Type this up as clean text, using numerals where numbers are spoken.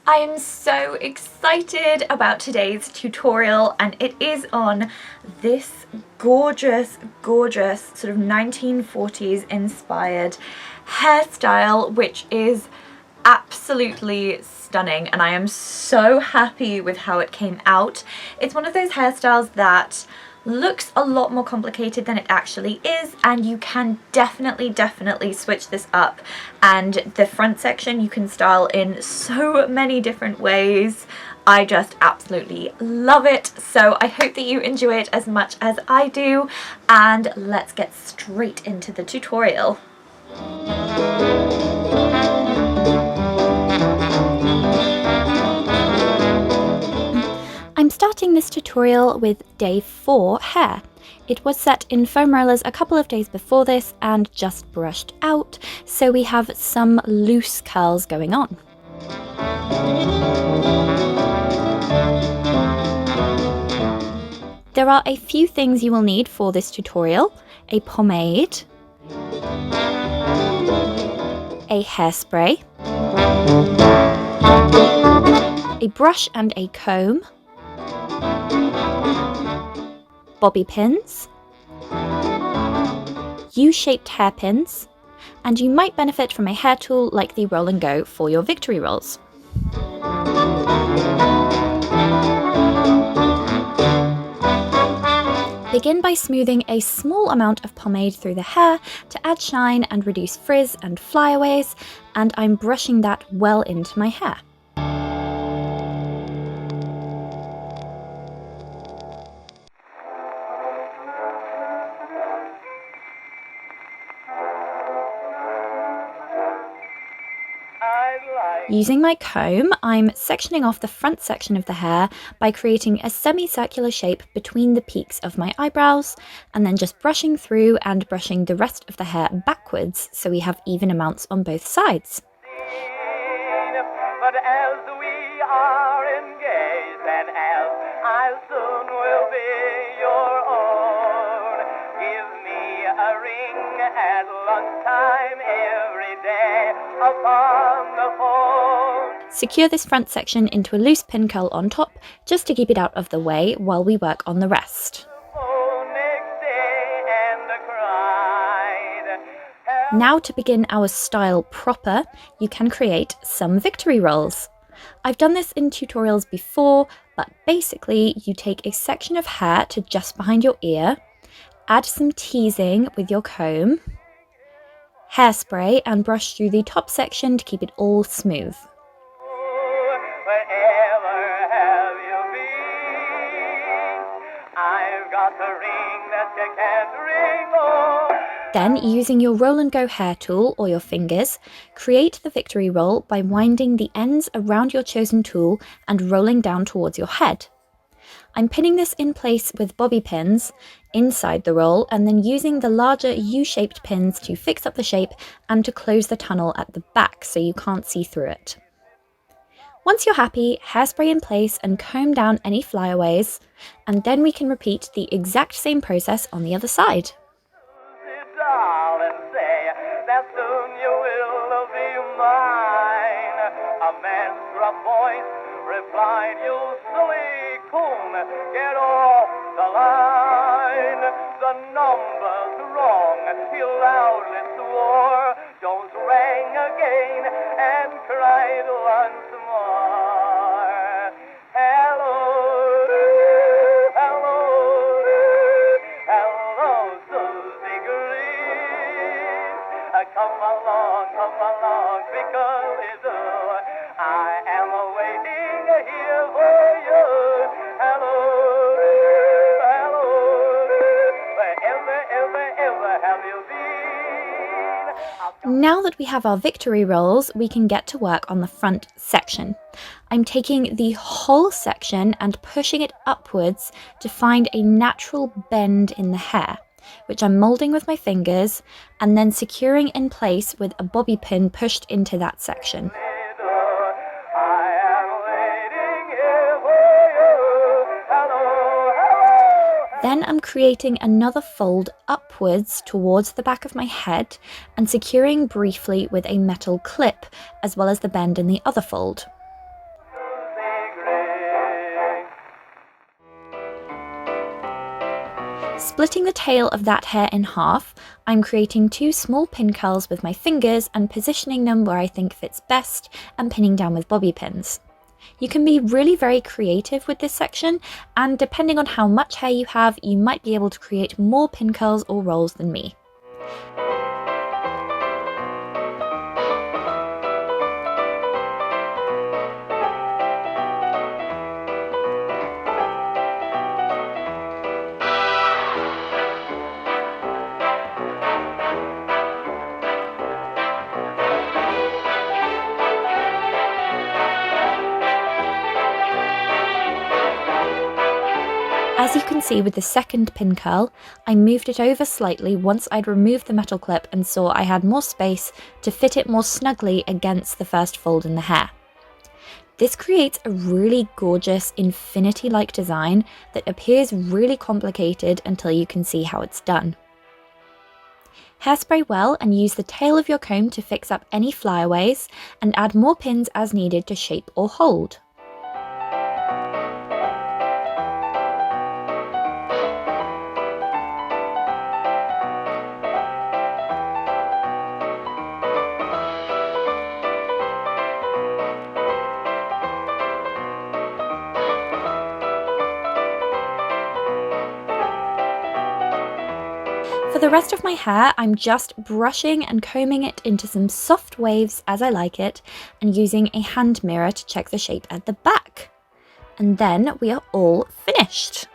I am so excited about today's tutorial, and it is on this gorgeous sort of 1940s inspired hairstyle, which is absolutely stunning, and I am so happy with how it came out. It's one of those hairstyles that looks a lot more complicated than it actually is, and you can definitely switch this up, and the front section you can style in so many different ways. I just absolutely love it, so I hope that you enjoy it as much as I do, and let's get straight into the tutorial. I'm starting this tutorial with day 4 hair. It was set in foam rollers a couple of days before this and just brushed out, so we have some loose curls going on. There are a few things you will need for this tutorial: a pomade, a hairspray, a brush and a comb, bobby pins, U-shaped hairpins, and you might benefit from a hair tool like the Roll and Go for your victory rolls. Begin by smoothing a small amount of pomade through the hair to add shine and reduce frizz and flyaways, and I'm brushing that well into my hair. Using my comb, I'm sectioning off the front section of the hair by creating a semicircular shape between the peaks of my eyebrows, and then just brushing through and brushing the rest of the hair backwards so we have even amounts on both sides. But as we are engaged, and as I soon will be your own, give me a ring at lunchtime every day upon the phone. Secure this front section into a loose pin curl on top, just to keep it out of the way while we work on the rest. Now to begin our style proper, you can create some victory rolls. I've done this in tutorials before, but basically you take a section of hair to just behind your ear, add some teasing with your comb, hairspray, and brush through the top section to keep it all smooth. Wherever have you been? I've got a ring that you can't ring on. Then, using your Roll and Go hair tool or your fingers, create the victory roll by winding the ends around your chosen tool and rolling down towards your head. I'm pinning this in place with bobby pins inside the roll, and then using the larger U-shaped pins to fix up the shape and to close the tunnel at the back so you can't see through it. Once you're happy, hairspray in place and comb down any flyaways, and then we can repeat the exact same process on the other side. And say that soon you will be mine. A man's gruff voice replied, "You silly coon, get off the line. The number's wrong," he loudly swore. Jones rang again and cried once more, "Hello, hello, hello, Susie Green. Come along, because I am waiting here for you. Hello, hello, wherever have you been?" Now that we have our victory rolls, we can get to work on the front section. I'm taking the whole section and pushing it upwards to find a natural bend in the hair, which I'm moulding with my fingers and then securing in place with a bobby pin pushed into that section. Then I'm creating another fold upwards towards the back of my head and securing briefly with a metal clip, as well as the bend in the other fold. Splitting the tail of that hair in half, I'm creating 2 small pin curls with my fingers and positioning them where I think fits best and pinning down with bobby pins. You can be really very creative with this section, and depending on how much hair you have, you might be able to create more pin curls or rolls than me. As you can see with the second pin curl, I moved it over slightly once I'd removed the metal clip and saw I had more space to fit it more snugly against the first fold in the hair. This creates a really gorgeous infinity-like design that appears really complicated until you can see how it's done. Hairspray well and use the tail of your comb to fix up any flyaways and add more pins as needed to shape or hold. For the rest of my hair, I'm just brushing and combing it into some soft waves as I like it, and using a hand mirror to check the shape at the back. And then we are all finished.